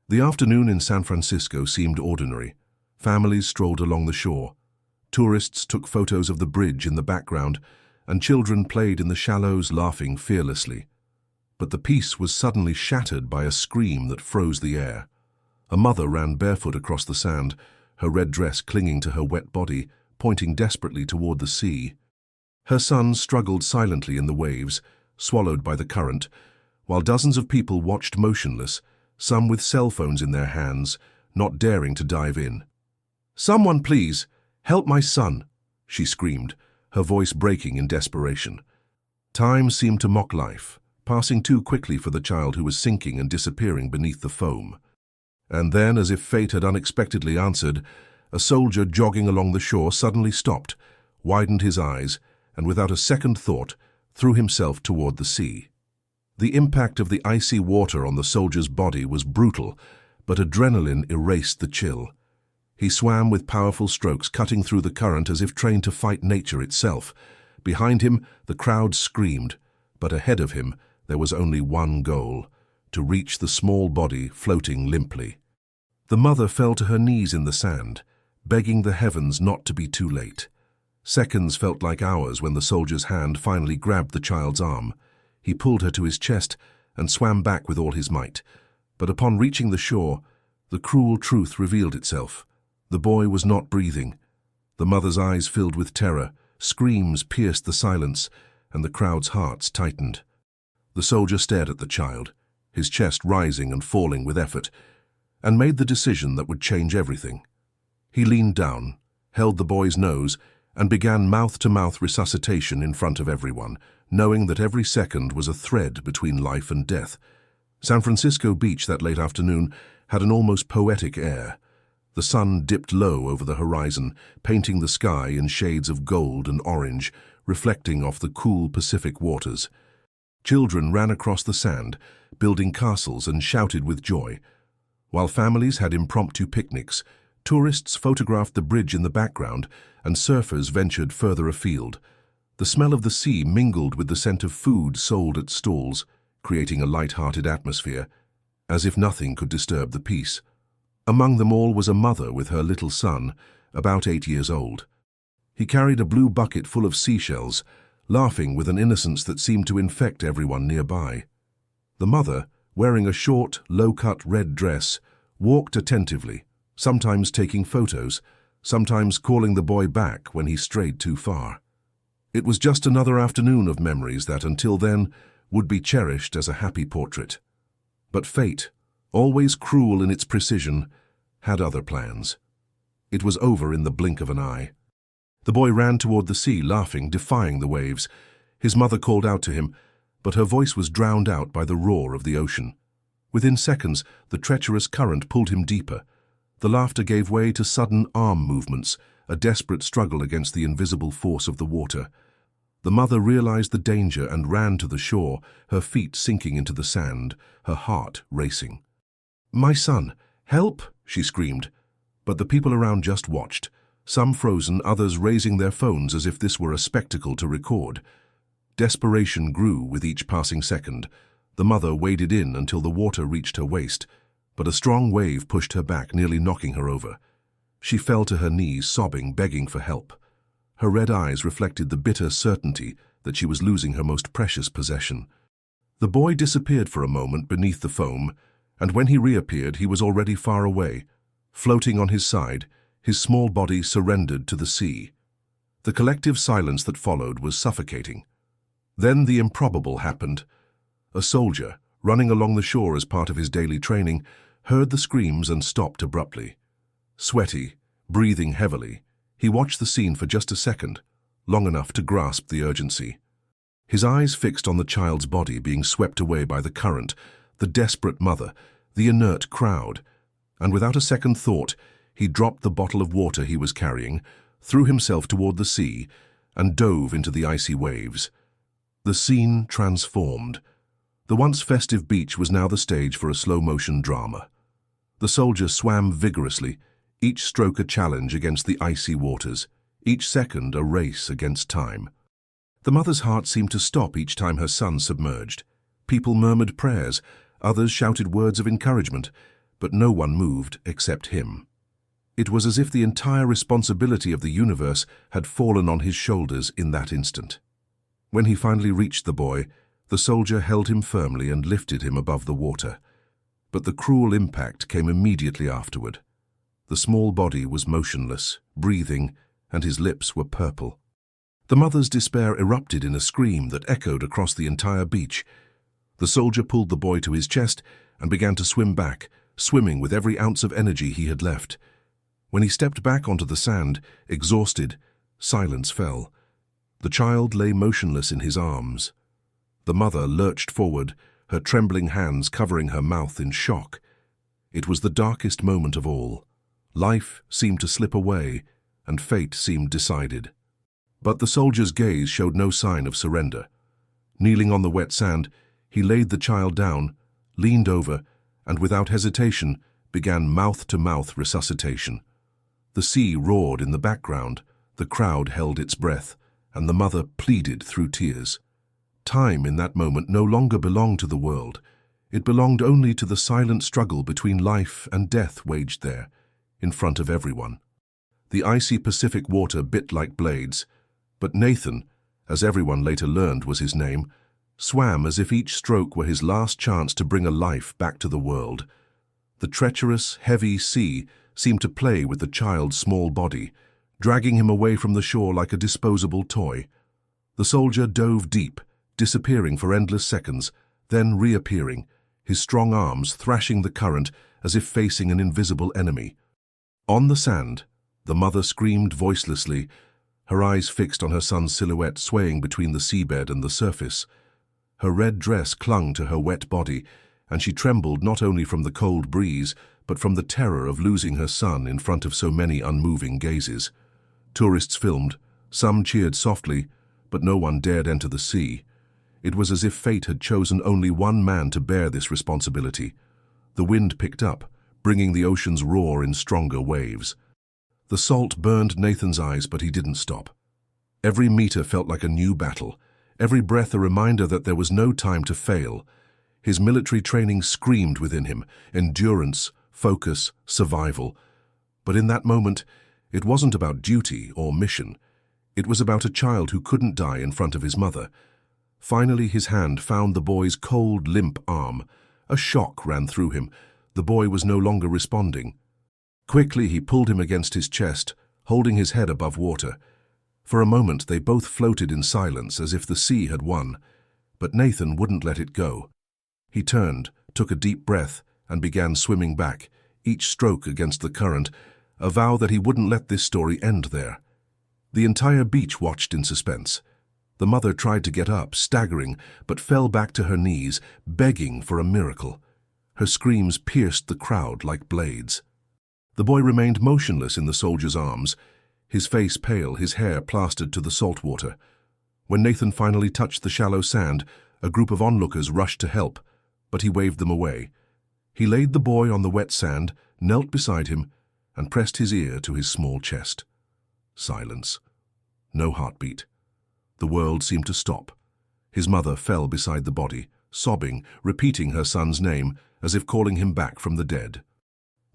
The afternoon in San Francisco seemed ordinary. Families strolled along the shore. Tourists took photos of the bridge in the background, and children played in the shallows, laughing fearlessly. But the peace was suddenly shattered by a scream that froze the air. A mother ran barefoot across the sand, her red dress clinging to her wet body, pointing desperately toward the sea. Her son struggled silently in the waves, swallowed by the current, while dozens of people watched motionless, some with cell phones in their hands, not daring to dive in. "Someone, please, help my son," she screamed, her voice breaking in desperation. Time seemed to mock life, passing too quickly for the child who was sinking and disappearing beneath the foam. And then, as if fate had unexpectedly answered, a soldier jogging along the shore suddenly stopped, widened his eyes, and without a second thought, threw himself toward the sea. The impact of the icy water on the soldier's body was brutal, but adrenaline erased the chill. He swam with powerful strokes, cutting through the current as if trained to fight nature itself. Behind him, the crowd screamed, but ahead of him, there was only one goal: to reach the small body floating limply. The mother fell to her knees in the sand, begging the heavens not to be too late. Seconds felt like hours when the soldier's hand finally grabbed the child's arm. He pulled her to his chest and swam back with all his might. But upon reaching the shore, the cruel truth revealed itself. The boy was not breathing. The mother's eyes filled with terror, screams pierced the silence, and the crowd's hearts tightened. The soldier stared at the child, his chest rising and falling with effort, and made the decision that would change everything. He leaned down, held the boy's nose, and began mouth-to-mouth resuscitation in front of everyone, knowing that every second was a thread between life and death. San Francisco Beach that late afternoon had an almost poetic air. The sun dipped low over the horizon, painting the sky in shades of gold and orange, reflecting off the cool Pacific waters. Children ran across the sand, building castles, and shouted with joy. While families had impromptu picnics, tourists photographed the bridge in the background, and surfers ventured further afield. The smell of the sea mingled with the scent of food sold at stalls, creating a light-hearted atmosphere, as if nothing could disturb the peace. Among them all was a mother with her little son, about 8 years old. He carried a blue bucket full of seashells, laughing with an innocence that seemed to infect everyone nearby. The mother, wearing a short, low-cut red dress, walked attentively, sometimes taking photos, sometimes calling the boy back when he strayed too far. It was just another afternoon of memories that, until then, would be cherished as a happy portrait. But fate, always cruel in its precision, had other plans. It was over in the blink of an eye. The boy ran toward the sea, laughing, defying the waves. His mother called out to him, but her voice was drowned out by the roar of the ocean. Within seconds, the treacherous current pulled him deeper. The laughter gave way to sudden arm movements, a desperate struggle against the invisible force of the water. The mother realized the danger and ran to the shore, her feet sinking into the sand, her heart racing. "My son, help!" she screamed. But the people around just watched, some frozen, others raising their phones as if this were a spectacle to record. Desperation grew with each passing second. The mother waded in until the water reached her waist, but a strong wave pushed her back, nearly knocking her over. She fell to her knees, sobbing, begging for help. Her red eyes reflected the bitter certainty that she was losing her most precious possession. The boy disappeared for a moment beneath the foam, and when he reappeared, he was already far away. Floating on his side, his small body surrendered to the sea. The collective silence that followed was suffocating. Then the improbable happened. A soldier, running along the shore as part of his daily training, heard the screams and stopped abruptly. Sweaty, breathing heavily, he watched the scene for just a second, long enough to grasp the urgency. His eyes fixed on the child's body being swept away by the current, the desperate mother, the inert crowd, and without a second thought, he dropped the bottle of water he was carrying, threw himself toward the sea, and dove into the icy waves. The scene transformed. The once festive beach was now the stage for a slow-motion drama. The soldier swam vigorously, each stroke a challenge against the icy waters, each second a race against time. The mother's heart seemed to stop each time her son submerged. People murmured prayers, others shouted words of encouragement, but no one moved except him. It was as if the entire responsibility of the universe had fallen on his shoulders in that instant. When he finally reached the boy, the soldier held him firmly and lifted him above the water. But the cruel impact came immediately afterward. The small body was motionless, breathing, and his lips were purple. The mother's despair erupted in a scream that echoed across the entire beach. The soldier pulled the boy to his chest and began to swim back, swimming with every ounce of energy he had left. When he stepped back onto the sand, exhausted, silence fell. The child lay motionless in his arms. The mother lurched forward, her trembling hands covering her mouth in shock. It was the darkest moment of all. Life seemed to slip away, and fate seemed decided. But the soldier's gaze showed no sign of surrender. Kneeling on the wet sand, he laid the child down, leaned over, and without hesitation began mouth-to-mouth resuscitation. The sea roared in the background, the crowd held its breath, and the mother pleaded through tears. Time in that moment no longer belonged to the world. It belonged only to the silent struggle between life and death waged there, in front of everyone. The icy Pacific water bit like blades, but Nathan, as everyone later learned was his name, swam as if each stroke were his last chance to bring a life back to the world. The treacherous, heavy sea seemed to play with the child's small body, dragging him away from the shore like a disposable toy. The soldier dove deep, disappearing for endless seconds, then reappearing, his strong arms thrashing the current as if facing an invisible enemy. On the sand, the mother screamed voicelessly, her eyes fixed on her son's silhouette swaying between the seabed and the surface. Her red dress clung to her wet body, and she trembled not only from the cold breeze, but from the terror of losing her son in front of so many unmoving gazes. Tourists filmed, some cheered softly, but no one dared enter the sea. It was as if fate had chosen only one man to bear this responsibility. The wind picked up, bringing the ocean's roar in stronger waves. The salt burned Nathan's eyes, but he didn't stop. Every meter felt like a new battle, every breath a reminder that there was no time to fail. His military training screamed within him, endurance, focus, survival. But in that moment, it wasn't about duty or mission. It was about a child who couldn't die in front of his mother. Finally, his hand found the boy's cold, limp arm. A shock ran through him. The boy was no longer responding. Quickly, he pulled him against his chest, holding his head above water. For a moment, they both floated in silence as if the sea had won. But Nathan wouldn't let it go. He turned, took a deep breath, and began swimming back, each stroke against the current, a vow that he wouldn't let this story end there. The entire beach watched in suspense. The mother tried to get up, staggering, but fell back to her knees, begging for a miracle. Her screams pierced the crowd like blades. The boy remained motionless in the soldier's arms, his face pale, his hair plastered to the salt water. When Nathan finally touched the shallow sand, a group of onlookers rushed to help, but he waved them away. He laid the boy on the wet sand, knelt beside him, and pressed his ear to his small chest. Silence. No heartbeat. The world seemed to stop. His mother fell beside the body, sobbing, repeating her son's name, as if calling him back from the dead.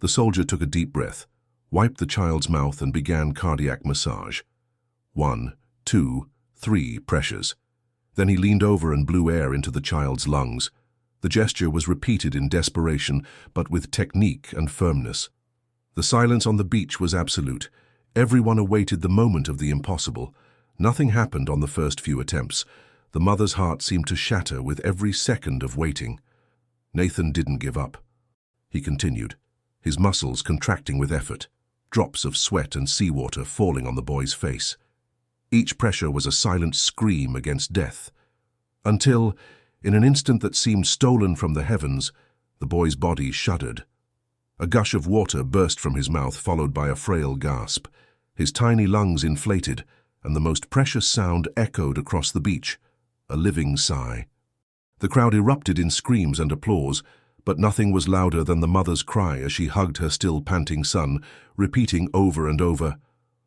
The soldier took a deep breath, wiped the child's mouth, and began cardiac massage. 1, 2, 3 pressures. Then he leaned over and blew air into the child's lungs. The gesture was repeated in desperation, but with technique and firmness. The silence on the beach was absolute. Everyone awaited the moment of the impossible. Nothing happened on the first few attempts. The mother's heart seemed to shatter with every second of waiting. Nathan didn't give up. He continued, his muscles contracting with effort, drops of sweat and seawater falling on the boy's face. Each pressure was a silent scream against death. Until, in an instant that seemed stolen from the heavens, the boy's body shuddered. A gush of water burst from his mouth, followed by a frail gasp. His tiny lungs inflated, and the most precious sound echoed across the beach, a living sigh. The crowd erupted in screams and applause, but nothing was louder than the mother's cry as she hugged her still panting son, repeating over and over,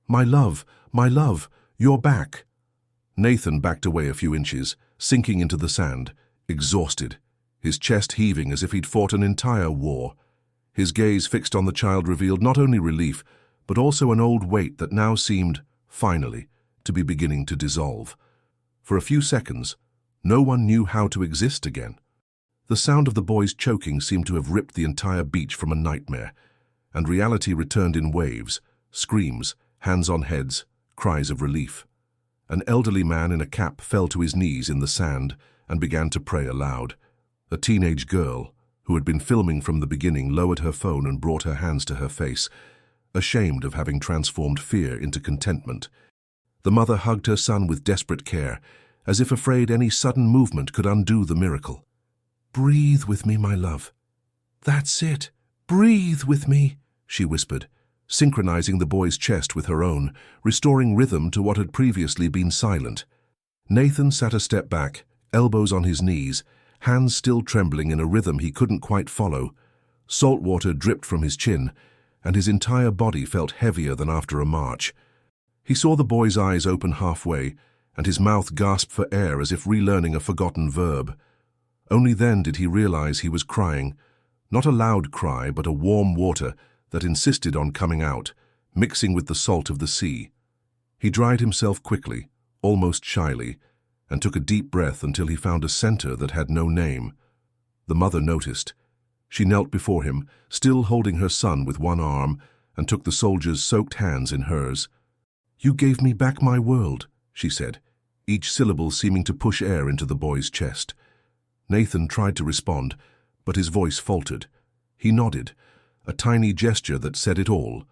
my love, you're back." Nathan backed away a few inches, sinking into the sand, exhausted, his chest heaving as if he'd fought an entire war. His gaze fixed on the child revealed not only relief, but also an old weight that now seemed, finally, to be beginning to dissolve. For a few seconds, no one knew how to exist again. The sound of the boy's choking seemed to have ripped the entire beach from a nightmare, and reality returned in waves, screams, hands on heads, cries of relief. An elderly man in a cap fell to his knees in the sand and began to pray aloud. A teenage girl, who had been filming from the beginning, lowered her phone and brought her hands to her face, ashamed of having transformed fear into contentment. The mother hugged her son with desperate care, as if afraid any sudden movement could undo the miracle. "Breathe with me, my love. That's it. Breathe with me," she whispered, synchronizing the boy's chest with her own, restoring rhythm to what had previously been silent. Nathan sat a step back, elbows on his knees, hands still trembling in a rhythm he couldn't quite follow. Salt water dripped from his chin, and his entire body felt heavier than after a march. He saw the boy's eyes open halfway, and his mouth gasp for air as if relearning a forgotten verb. Only then did he realize he was crying, not a loud cry, but a warm water that insisted on coming out, mixing with the salt of the sea. He dried himself quickly, almost shyly, and took a deep breath until he found a center that had no name. The mother noticed. She knelt before him, still holding her son with one arm, and took the soldier's soaked hands in hers. "You gave me back my world," she said, each syllable seeming to push air into the boy's chest. Nathan tried to respond, but his voice faltered. He nodded, a tiny gesture that said it all.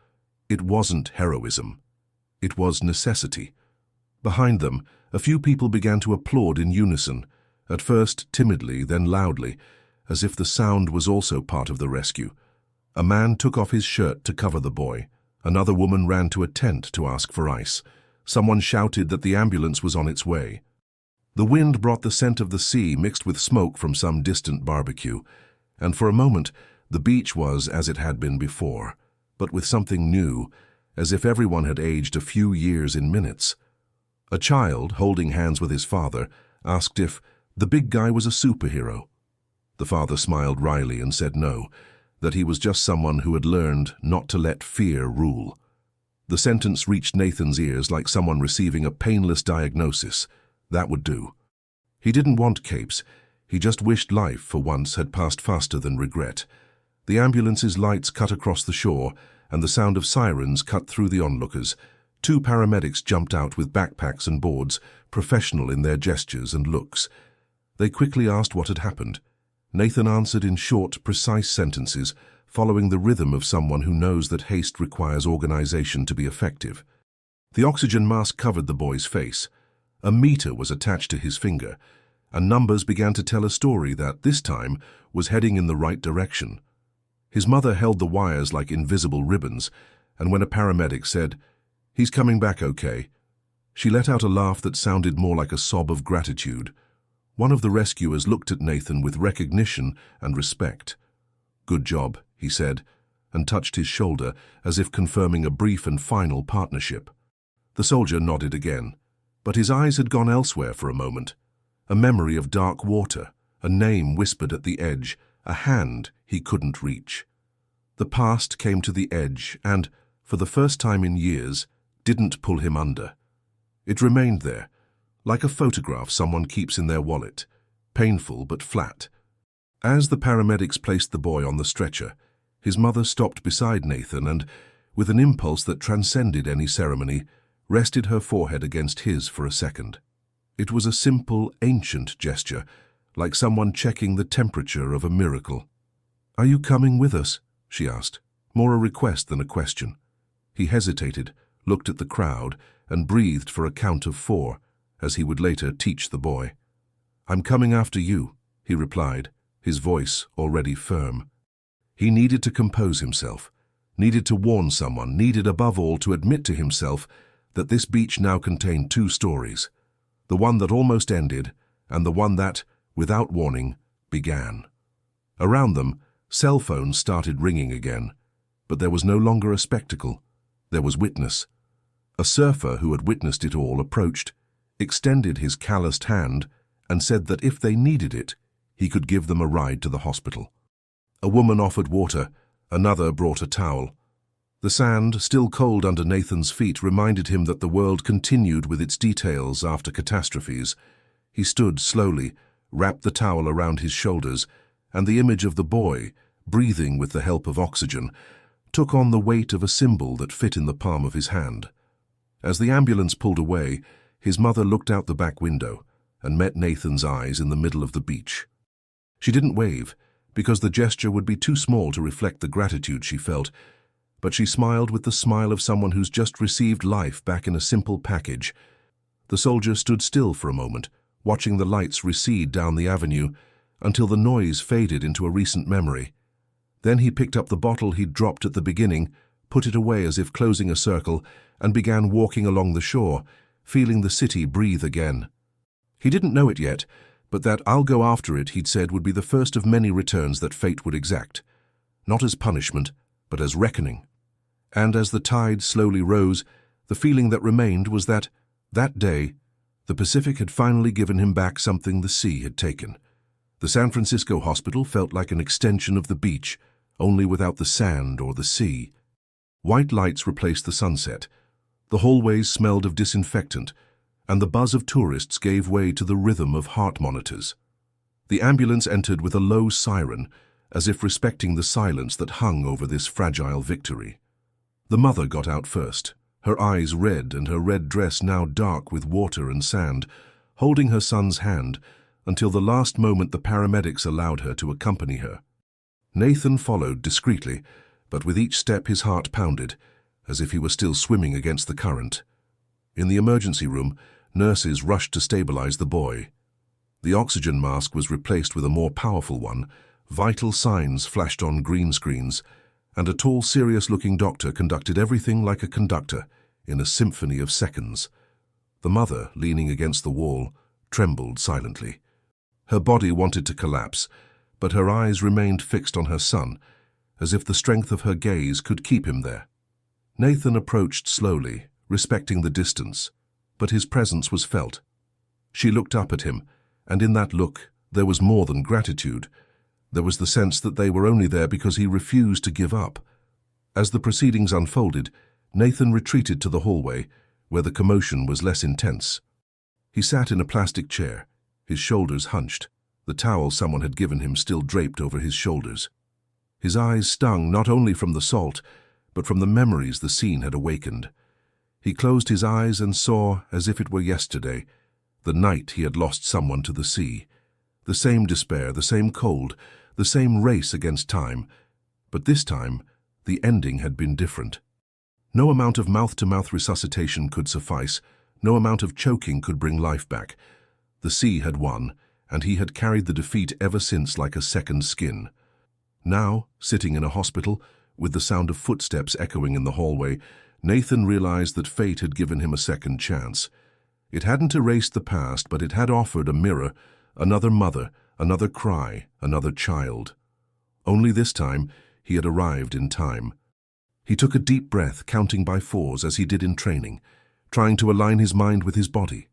It wasn't heroism. It was necessity. Behind them, a few people began to applaud in unison, at first timidly, then loudly, as if the sound was also part of the rescue. A man took off his shirt to cover the boy. Another woman ran to a tent to ask for ice. Someone shouted that the ambulance was on its way. The wind brought the scent of the sea mixed with smoke from some distant barbecue, and for a moment the beach was as it had been before, but with something new, as if everyone had aged a few years in minutes. A child, holding hands with his father, asked if the big guy was a superhero. The father smiled wryly and said no, that he was just someone who had learned not to let fear rule. The sentence reached Nathan's ears like someone receiving a painless diagnosis. That would do. He didn't want capes. He just wished life, for once, had passed faster than regret. The ambulance's lights cut across the shore, and the sound of sirens cut through the onlookers. Two paramedics jumped out with backpacks and boards, professional in their gestures and looks. They quickly asked what had happened. Nathan answered in short, precise sentences, following the rhythm of someone who knows that haste requires organization to be effective. The oxygen mask covered the boy's face. A meter was attached to his finger, and numbers began to tell a story that, this time, was heading in the right direction. His mother held the wires like invisible ribbons, and when a paramedic said, "He's coming back okay," she let out a laugh that sounded more like a sob of gratitude. One of the rescuers looked at Nathan with recognition and respect. "Good job," he said, and touched his shoulder as if confirming a brief and final partnership. The soldier nodded again, but his eyes had gone elsewhere for a moment. A memory of dark water, a name whispered at the edge, a hand he couldn't reach. The past came to the edge and, for the first time in years, didn't pull him under. It remained there, like a photograph someone keeps in their wallet, painful but flat. As the paramedics placed the boy on the stretcher, his mother stopped beside Nathan and, with an impulse that transcended any ceremony, rested her forehead against his for a second. It was a simple, ancient gesture, like someone checking the temperature of a miracle. "Are you coming with us?" she asked, more a request than a question. He hesitated, looked at the crowd, and breathed for a count of 4, as he would later teach the boy. "I'm coming after you," he replied, his voice already firm. He needed to compose himself, needed to warn someone, needed above all to admit to himself that this beach now contained 2 stories, the one that almost ended and the one that, without warning, began. Around them, cell phones started ringing again, but there was no longer a spectacle. There was witness. A surfer who had witnessed it all approached, extended his calloused hand, and said that if they needed it, he could give them a ride to the hospital. A woman offered water, Another brought a towel. The sand, still cold under Nathan's feet, reminded him that the world continued with its details after catastrophes. He stood slowly, wrapped the towel around his shoulders, and the image of the boy, breathing with the help of oxygen, took on the weight of a symbol that fit in the palm of his hand. As the ambulance pulled away, his mother looked out the back window and met Nathan's eyes in the middle of the beach. She didn't wave, because the gesture would be too small to reflect the gratitude she felt, but she smiled with the smile of someone who's just received life back in a simple package. The soldier stood still for a moment, watching the lights recede down the avenue until the noise faded into a recent memory. Then he picked up the bottle he'd dropped at the beginning, put it away as if closing a circle, and began walking along the shore, feeling the city breathe again. He didn't know it yet, but that "I'll go after it," he'd said, would be the first of many returns that fate would exact. Not as punishment, but as reckoning. And as the tide slowly rose, the feeling that remained was that day, the Pacific had finally given him back something the sea had taken. The San Francisco hospital felt like an extension of the beach, only without the sand or the sea. White lights replaced the sunset. The hallways smelled of disinfectant, and the buzz of tourists gave way to the rhythm of heart monitors. The ambulance entered with a low siren, as if respecting the silence that hung over this fragile victory. The mother got out first, her eyes red and her red dress now dark with water and sand, holding her son's hand until the last moment the paramedics allowed her to accompany her. Nathan followed discreetly, but with each step his heart pounded, as if he were still swimming against the current. In the emergency room, nurses rushed to stabilize the boy. The oxygen mask was replaced with a more powerful one, vital signs flashed on green screens, and a tall, serious-looking doctor conducted everything like a conductor in a symphony of seconds. The mother, leaning against the wall, trembled silently. Her body wanted to collapse, but her eyes remained fixed on her son, as if the strength of her gaze could keep him there. Nathan approached slowly, respecting the distance, but his presence was felt. She looked up at him, and in that look there was more than gratitude. There was the sense that they were only there because he refused to give up. As the proceedings unfolded, Nathan retreated to the hallway, where the commotion was less intense. He sat in a plastic chair, his shoulders hunched, the towel someone had given him still draped over his shoulders. His eyes stung not only from the salt, but from the memories the scene had awakened. He closed his eyes and saw, as if it were yesterday, the night he had lost someone to the sea. The same despair, the same cold, the same race against time, but this time the ending had been different. No amount of mouth-to-mouth resuscitation could suffice, no amount of choking could bring life back. The sea had won, and he had carried the defeat ever since like a second skin. Now, sitting in a hospital, with the sound of footsteps echoing in the hallway, Nathan realized that fate had given him a second chance. It hadn't erased the past, but it had offered a mirror, another mother, another cry, another child. Only this time, he had arrived in time. He took a deep breath, counting by fours as he did in training, trying to align his mind with his body.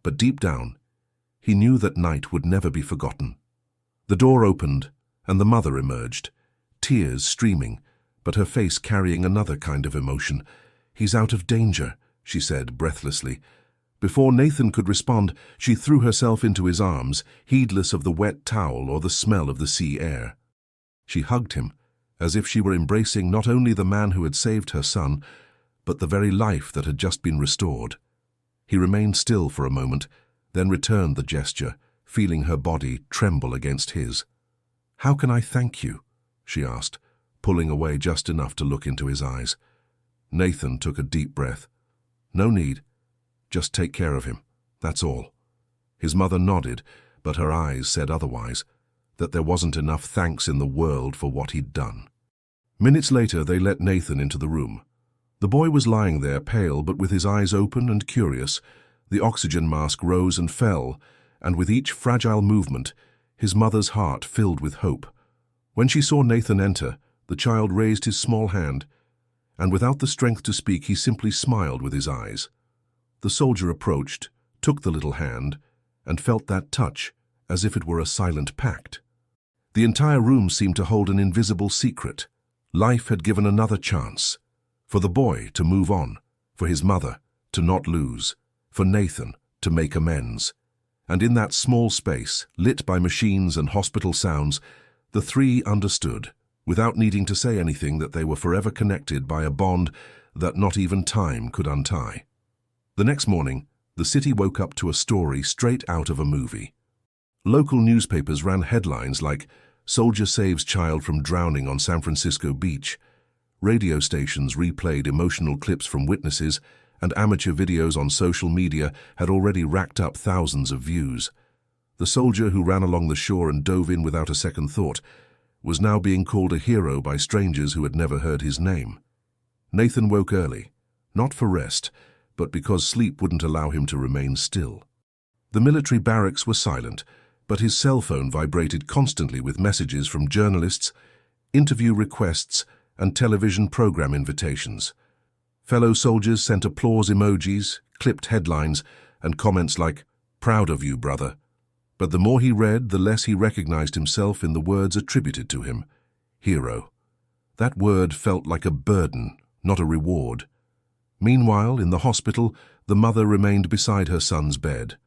But deep down, he knew that night would never be forgotten. The door opened, and the mother emerged, tears streaming, but her face carrying another kind of emotion. "He's out of danger," she said breathlessly. Before Nathan could respond, she threw herself into his arms, heedless of the wet towel or the smell of the sea air. She hugged him, as if she were embracing not only the man who had saved her son, but the very life that had just been restored. He remained still for a moment, then returned the gesture, feeling her body tremble against his. "How can I thank you?" she asked, pulling away just enough to look into his eyes. Nathan took a deep breath. "No need. Just take care of him. That's all." His mother nodded, but her eyes said otherwise, that there wasn't enough thanks in the world for what he'd done. Minutes later, they let Nathan into the room. The boy was lying there, pale but with his eyes open and curious. The oxygen mask rose and fell, and with each fragile movement, his mother's heart filled with hope. When she saw Nathan enter, the child raised his small hand, and without the strength to speak, he simply smiled with his eyes. The soldier approached, took the little hand, and felt that touch, as if it were a silent pact. The entire room seemed to hold an invisible secret, Life had given another chance. For the boy to move on, for his mother to not lose, for Nathan to make amends. And in that small space, lit by machines and hospital sounds, the three understood, without needing to say anything, that they were forever connected by a bond that not even time could untie. The next morning, the city woke up to a story straight out of a movie. Local newspapers ran headlines like, "Soldier saves child from drowning on San Francisco beach." Radio stations replayed emotional clips from witnesses, and amateur videos on social media had already racked up thousands of views. The soldier who ran along the shore and dove in without a second thought was now being called a hero by strangers who had never heard his name. Nathan woke early, not for rest, but because sleep wouldn't allow him to remain still. The military barracks were silent, but his cell phone vibrated constantly with messages from journalists, interview requests, and television program invitations. Fellow soldiers sent applause emojis, clipped headlines, and comments like, "Proud of you, brother." But the more he read, the less he recognized himself in the words attributed to him. Hero. That word felt like a burden, not a reward. Meanwhile, in the hospital, the mother remained beside her son's bed.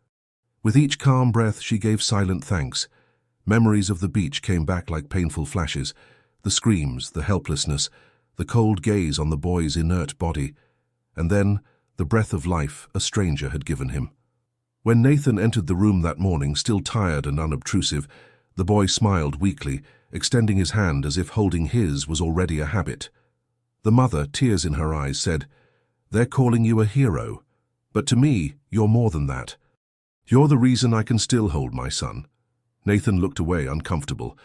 With each calm breath, she gave silent thanks. Memories of the beach came back like painful flashes. The screams, the helplessness, the cold gaze on the boy's inert body, and then the breath of life a stranger had given him. When Nathan entered the room that morning, still tired and unobtrusive, the boy smiled weakly, extending his hand as if holding his was already a habit. The mother, tears in her eyes, said, "They're calling you a hero, but to me, you're more than that. You're the reason I can still hold my son." Nathan looked away, uncomfortable.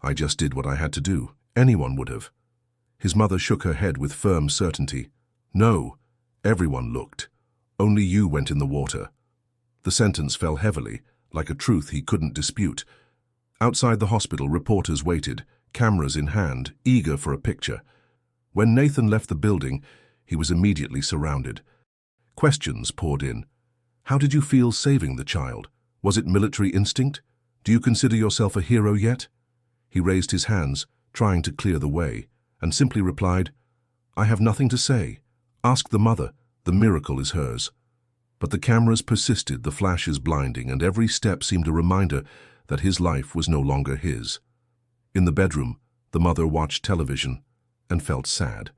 "I just did what I had to do. Anyone would have." His mother shook her head with firm certainty. "No, everyone looked. Only you went in the water." The sentence fell heavily, like a truth he couldn't dispute. Outside the hospital, reporters waited, cameras in hand, eager for a picture. When Nathan left the building, he was immediately surrounded. Questions poured in. How did you feel saving the child? Was it military instinct? Do you consider yourself a hero yet? He raised his hands, trying to clear the way, and simply replied, "I have nothing to say. Ask the mother. The miracle is hers." But the cameras persisted, the flashes blinding, and every step seemed a reminder that his life was no longer his. In the bedroom, the mother watched television and felt sad.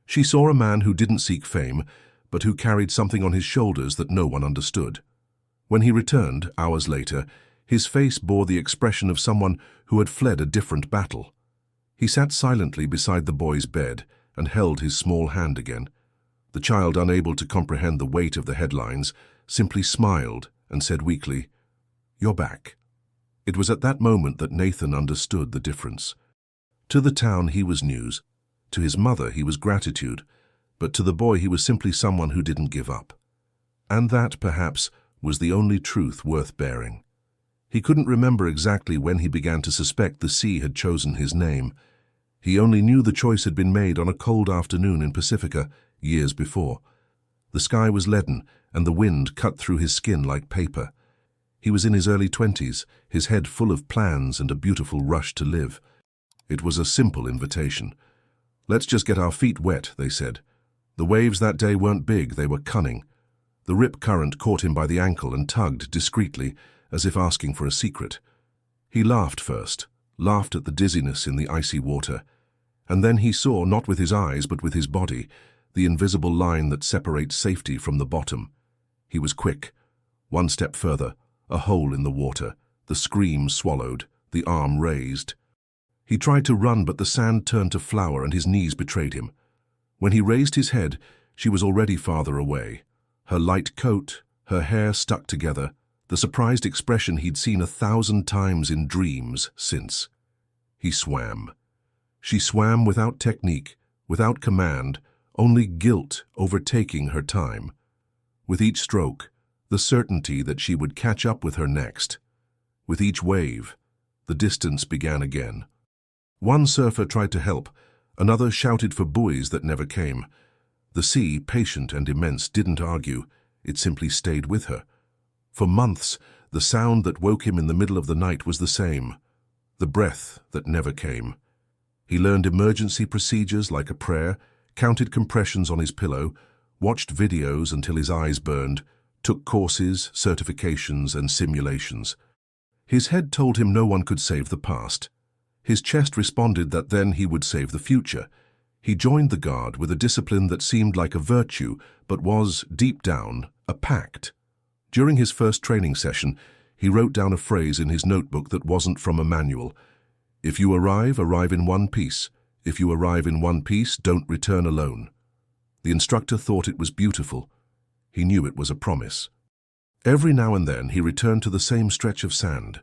She saw a man who didn't seek fame, but who carried something on his shoulders that no one understood. When he returned, hours later, his face bore the expression of someone who had fled a different battle. He sat silently beside the boy's bed and held his small hand again. The child, unable to comprehend the weight of the headlines, simply smiled and said weakly, "You're back." It was at that moment that Nathan understood the difference. To the town he was news, to his mother he was gratitude, but to the boy he was simply someone who didn't give up. And that, perhaps, was the only truth worth bearing. He couldn't remember exactly when he began to suspect the sea had chosen his name. He only knew the choice had been made on a cold afternoon in Pacifica, years before. The sky was leaden, and the wind cut through his skin like paper. He was in his early 20s, his head full of plans and a beautiful rush to live. It was a simple invitation. "Let's just get our feet wet," they said. The waves that day weren't big, they were cunning. The rip current caught him by the ankle and tugged discreetly, as if asking for a secret. He laughed first, laughed at the dizziness in the icy water, and then he saw, not with his eyes but with his body, the invisible line that separates safety from the bottom. He was quick. One step further, a hole in the water, the scream swallowed, the arm raised. He tried to run, but the sand turned to flour and his knees betrayed him. When he raised his head, she was already farther away. Her light coat, her hair stuck together, the surprised expression he'd seen 1,000 times in dreams since. He swam. She swam without technique, without command, only guilt overtaking her time. With each stroke, the certainty that she would catch up with her next. With each wave, the distance began again. One surfer tried to help, another shouted for buoys that never came. The sea, patient and immense, didn't argue, it simply stayed with her. For months, the sound that woke him in the middle of the night was the same, the breath that never came. He learned emergency procedures like a prayer, counted compressions on his pillow, watched videos until his eyes burned, took courses, certifications, and simulations. His head told him no one could save the past. His chest responded that then he would save the future. He joined the Guard with a discipline that seemed like a virtue, but was, deep down, a pact. During his first training session, he wrote down a phrase in his notebook that wasn't from a manual. "If you arrive, arrive in one piece. If you arrive in one piece, don't return alone." The instructor thought it was beautiful. He knew it was a promise. Every now and then he returned to the same stretch of sand.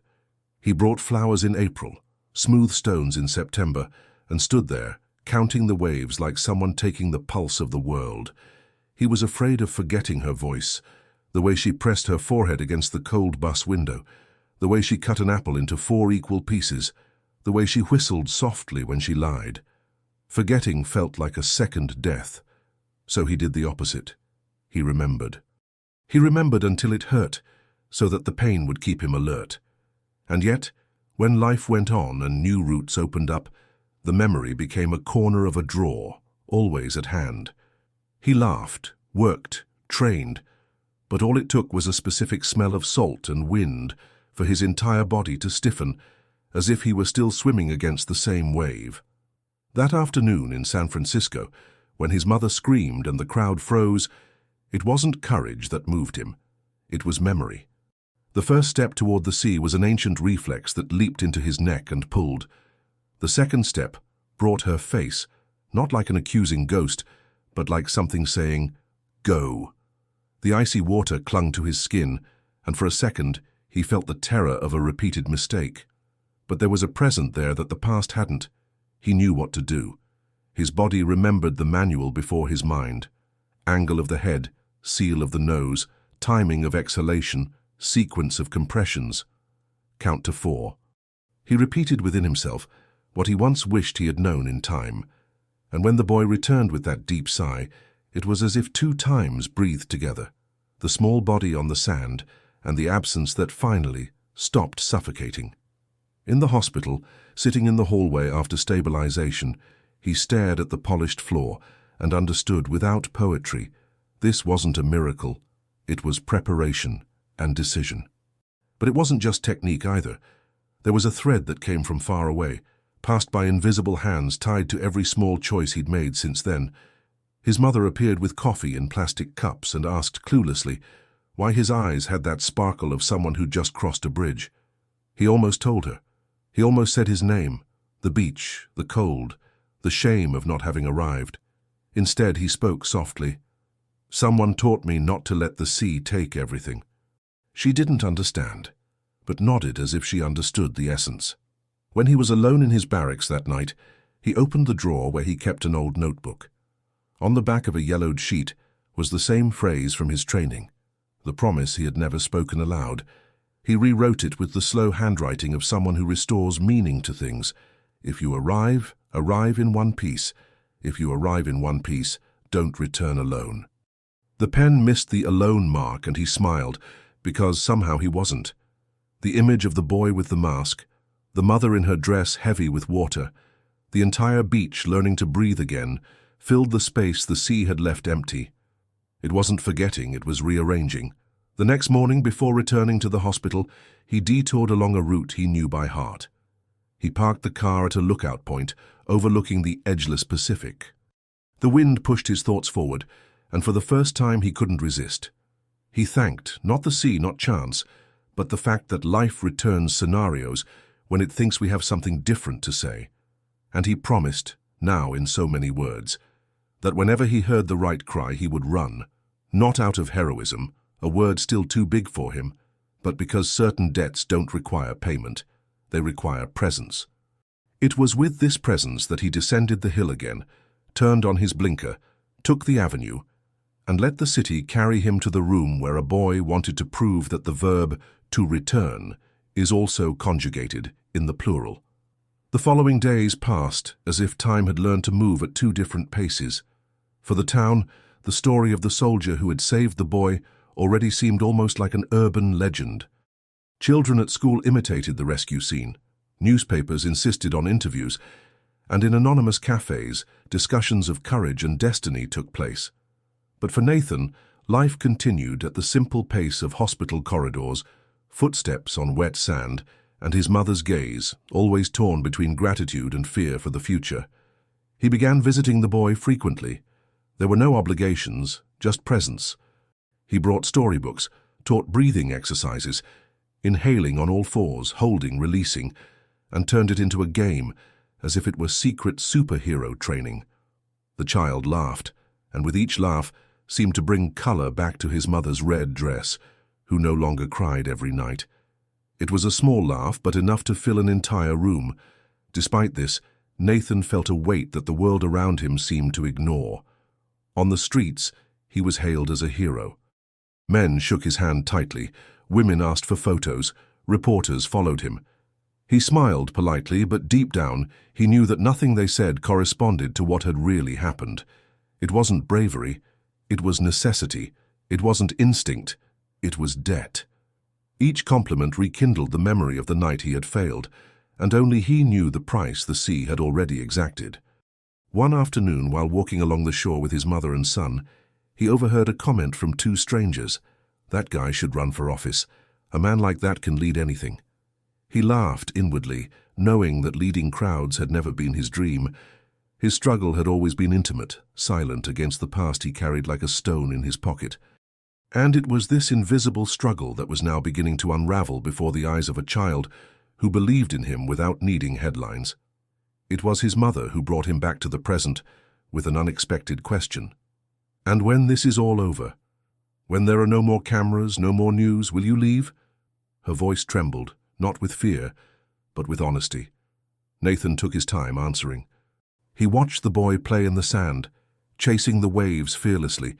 He brought flowers in April, smooth stones in September, and stood there, counting the waves like someone taking the pulse of the world. He was afraid of forgetting her voice, the way she pressed her forehead against the cold bus window, the way she cut an apple into 4 equal pieces, the way she whistled softly when she lied. Forgetting felt like a second death, so he did the opposite. He remembered. He remembered until it hurt, so that the pain would keep him alert. And yet, when life went on and new routes opened up, the memory became a corner of a drawer, always at hand. He laughed, worked, trained, but all it took was a specific smell of salt and wind for his entire body to stiffen, as if he were still swimming against the same wave. That afternoon in San Francisco, when his mother screamed and the crowd froze, it wasn't courage that moved him. It was memory. The first step toward the sea was an ancient reflex that leaped into his neck and pulled. The second step brought her face, not like an accusing ghost, but like something saying, "Go." The icy water clung to his skin, and for a second he felt the terror of a repeated mistake. But there was a present there that the past hadn't. He knew what to do. His body remembered the manual before his mind. Angle of the head, seal of the nose, timing of exhalation, sequence of compressions. Count to 4. He repeated within himself what he once wished he had known in time. And when the boy returned with that deep sigh, it was as if 2 times breathed together, the small body on the sand and the absence that finally stopped suffocating. In the hospital, sitting in the hallway after stabilization, he stared at the polished floor and understood without poetry, this wasn't a miracle, it was preparation and decision. But it wasn't just technique either. There was a thread that came from far away, passed by invisible hands tied to every small choice he'd made since then. His mother appeared with coffee in plastic cups and asked cluelessly why his eyes had that sparkle of someone who'd just crossed a bridge. He almost told her. He almost said his name, the beach, the cold, the shame of not having arrived. Instead, he spoke softly. "Someone taught me not to let the sea take everything." She didn't understand, but nodded as if she understood the essence. When he was alone in his barracks that night, he opened the drawer where he kept an old notebook. On the back of a yellowed sheet was the same phrase from his training, the promise he had never spoken aloud. He rewrote it with the slow handwriting of someone who restores meaning to things. "If you arrive, arrive in one piece. If you arrive in one piece, don't return alone." The pen missed the alone mark and he smiled, because somehow he wasn't. The image of the boy with the mask, the mother in her dress heavy with water, the entire beach learning to breathe again, filled the space the sea had left empty. It wasn't forgetting, it was rearranging. The next morning, before returning to the hospital, he detoured along a route he knew by heart. He parked the car at a lookout point, overlooking the edgeless Pacific. The wind pushed his thoughts forward, and for the first time he couldn't resist. He thanked, not the sea, not chance, but the fact that life returns scenarios when it thinks we have something different to say. And he promised, now in so many words, that whenever he heard the right cry he would run, not out of heroism, a word still too big for him, but because certain debts don't require payment, they require presence. It was with this presence that he descended the hill again, turned on his blinker, took the avenue, and let the city carry him to the room where a boy wanted to prove that the verb to return is also conjugated in the plural. The following days passed as if time had learned to move at 2 different paces. For the town, the story of the soldier who had saved the boy already seemed almost like an urban legend. Children at school imitated the rescue scene. Newspapers insisted on interviews, and in anonymous cafes, discussions of courage and destiny took place. But for Nathan, life continued at the simple pace of hospital corridors, footsteps on wet sand, and his mother's gaze, always torn between gratitude and fear for the future. He began visiting the boy frequently. There were no obligations, just presence. He brought storybooks, taught breathing exercises, inhaling on all fours, holding, releasing, and turned it into a game, as if it were secret superhero training. The child laughed, and with each laugh seemed to bring color back to his mother's red dress, who no longer cried every night. It was a small laugh, but enough to fill an entire room. Despite this, Nathan felt a weight that the world around him seemed to ignore. On the streets, he was hailed as a hero. Men shook his hand tightly, women asked for photos, reporters followed him. He smiled politely, but deep down, he knew that nothing they said corresponded to what had really happened. It wasn't bravery, it was necessity. It wasn't instinct, it was debt. Each compliment rekindled the memory of the night he had failed, and only he knew the price the sea had already exacted. One afternoon, while walking along the shore with his mother and son, he overheard a comment from two strangers. That guy should run for office. A man like that can lead anything. He laughed inwardly, knowing that leading crowds had never been his dream. His struggle had always been intimate, silent against the past he carried like a stone in his pocket. And it was this invisible struggle that was now beginning to unravel before the eyes of a child who believed in him without needing headlines. It was his mother who brought him back to the present with an unexpected question. "And when this is all over, when there are no more cameras, no more news, will you leave?" Her voice trembled, not with fear, but with honesty. Nathan took his time answering. He watched the boy play in the sand, chasing the waves fearlessly,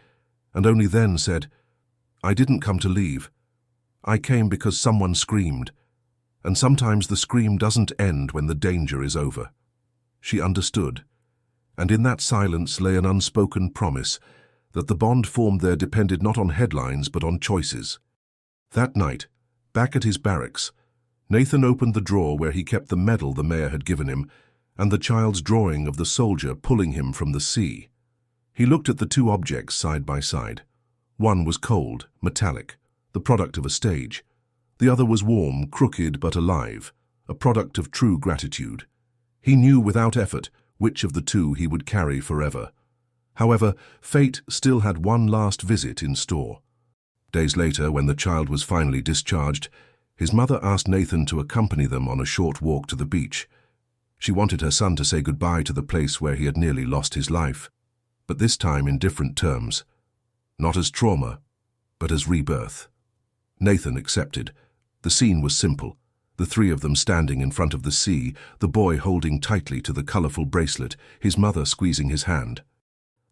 and only then said, "I didn't come to leave. I came because someone screamed, and sometimes the scream doesn't end when the danger is over." She understood, and in that silence lay an unspoken promise that the bond formed there depended not on headlines but on choices. That night, back at his barracks, Nathan opened the drawer where he kept the medal the mayor had given him and the child's drawing of the soldier pulling him from the sea. He looked at the two objects side by side. One was cold, metallic, the product of a stage. The other was warm, crooked but alive, a product of true gratitude. He knew without effort which of the two he would carry forever. However, fate still had one last visit in store. Days later, when the child was finally discharged, his mother asked Nathan to accompany them on a short walk to the beach. She wanted her son to say goodbye to the place where he had nearly lost his life, but this time in different terms. Not as trauma, but as rebirth. Nathan accepted. The scene was simple. The three of them standing in front of the sea, the boy holding tightly to the colorful bracelet, his mother squeezing his hand.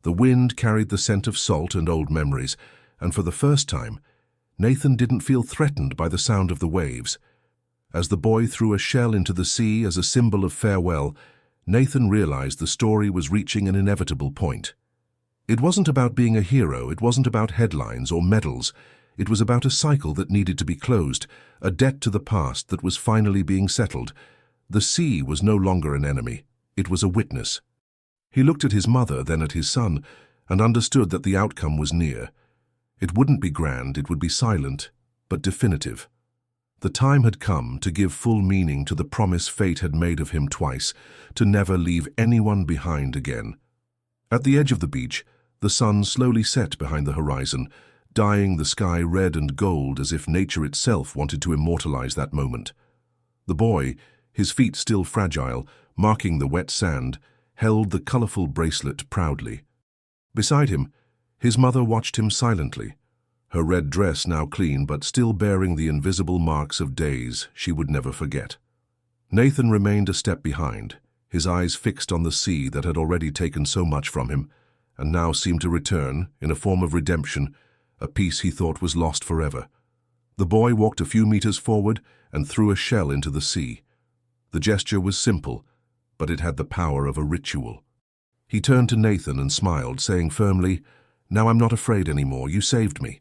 The wind carried the scent of salt and old memories, and for the first time, Nathan didn't feel threatened by the sound of the waves. As the boy threw a shell into the sea as a symbol of farewell, Nathan realized the story was reaching an inevitable point. It wasn't about being a hero, it wasn't about headlines or medals. It was about a cycle that needed to be closed, a debt to the past that was finally being settled. The sea was no longer an enemy, it was a witness. He looked at his mother, then at his son, and understood that the outcome was near. It wouldn't be grand, it would be silent, but definitive. The time had come to give full meaning to the promise fate had made of him twice, to never leave anyone behind again. At the edge of the beach, the sun slowly set behind the horizon, dyeing the sky red and gold as if nature itself wanted to immortalize that moment. The boy, his feet still fragile, marking the wet sand, held the colorful bracelet proudly. Beside him, his mother watched him silently, her red dress now clean but still bearing the invisible marks of days she would never forget. Nathan remained a step behind, his eyes fixed on the sea that had already taken so much from him, and now seemed to return, in a form of redemption, a peace he thought was lost forever. The boy walked a few meters forward and threw a shell into the sea. The gesture was simple, but it had the power of a ritual. He turned to Nathan and smiled, saying firmly, "Now I'm not afraid anymore, you saved me."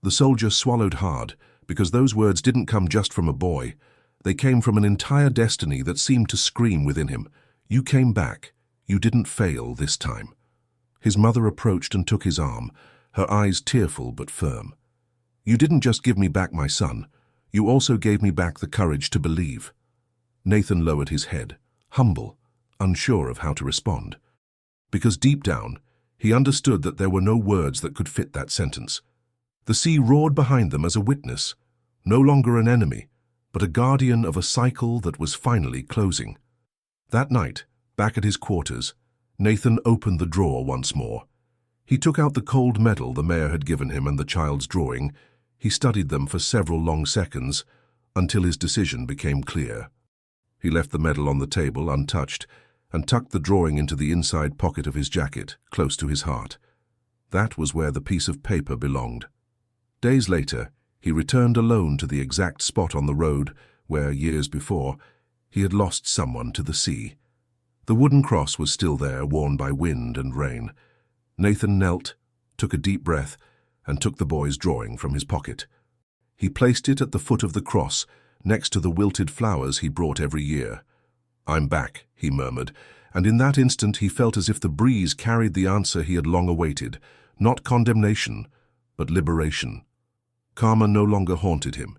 The soldier swallowed hard, because those words didn't come just from a boy. They came from an entire destiny that seemed to scream within him, You came back. You didn't fail this time." His mother approached and took his arm, her eyes tearful but firm. "You didn't just give me back my son. You also gave me back the courage to believe." Nathan lowered his head, humble, unsure of how to respond. Because deep down, he understood that there were no words that could fit that sentence. The sea roared behind them as a witness, no longer an enemy, but a guardian of a cycle that was finally closing. That night, back at his quarters, Nathan opened the drawer once more. He took out the cold medal the mayor had given him and the child's drawing. He studied them for several long seconds, until his decision became clear. He left the medal on the table untouched, and tucked the drawing into the inside pocket of his jacket, close to his heart. That was where the piece of paper belonged. Days later, he returned alone to the exact spot on the road where, years before, he had lost someone to the sea. The wooden cross was still there, worn by wind and rain. Nathan knelt, took a deep breath, and took the boy's drawing from his pocket. He placed it at the foot of the cross, next to the wilted flowers he brought every year. "I'm back," he murmured, and in that instant he felt as if the breeze carried the answer he had long awaited, not condemnation, but liberation. Karma no longer haunted him.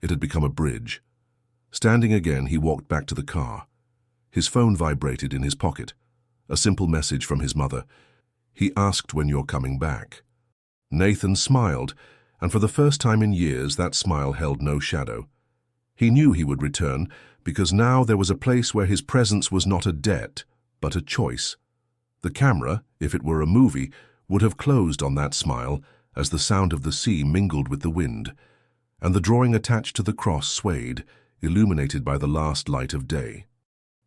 It had become a bridge. Standing again, he walked back to the car. His phone vibrated in his pocket. A simple message from his mother. He asked when you're coming back. Nathan smiled, and for the first time in years that smile held no shadow. He knew he would return, because now there was a place where his presence was not a debt, but a choice. The camera, if it were a movie, would have closed on that smile as the sound of the sea mingled with the wind, and the drawing attached to the cross swayed, illuminated by the last light of day.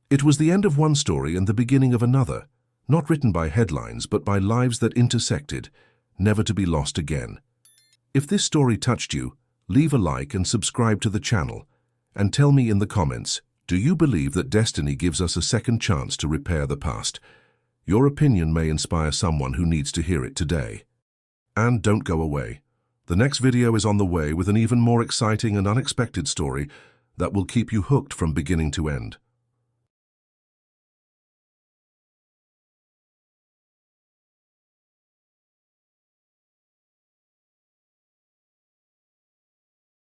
It was the end of one story and the beginning of another, not written by headlines but by lives that intersected, never to be lost again. If this story touched you, leave a like and subscribe to the channel, and tell me in the comments, do you believe that destiny gives us a second chance to repair the past? Your opinion may inspire someone who needs to hear it today. And don't go away. The next video is on the way with an even more exciting and unexpected story that will keep you hooked from beginning to end.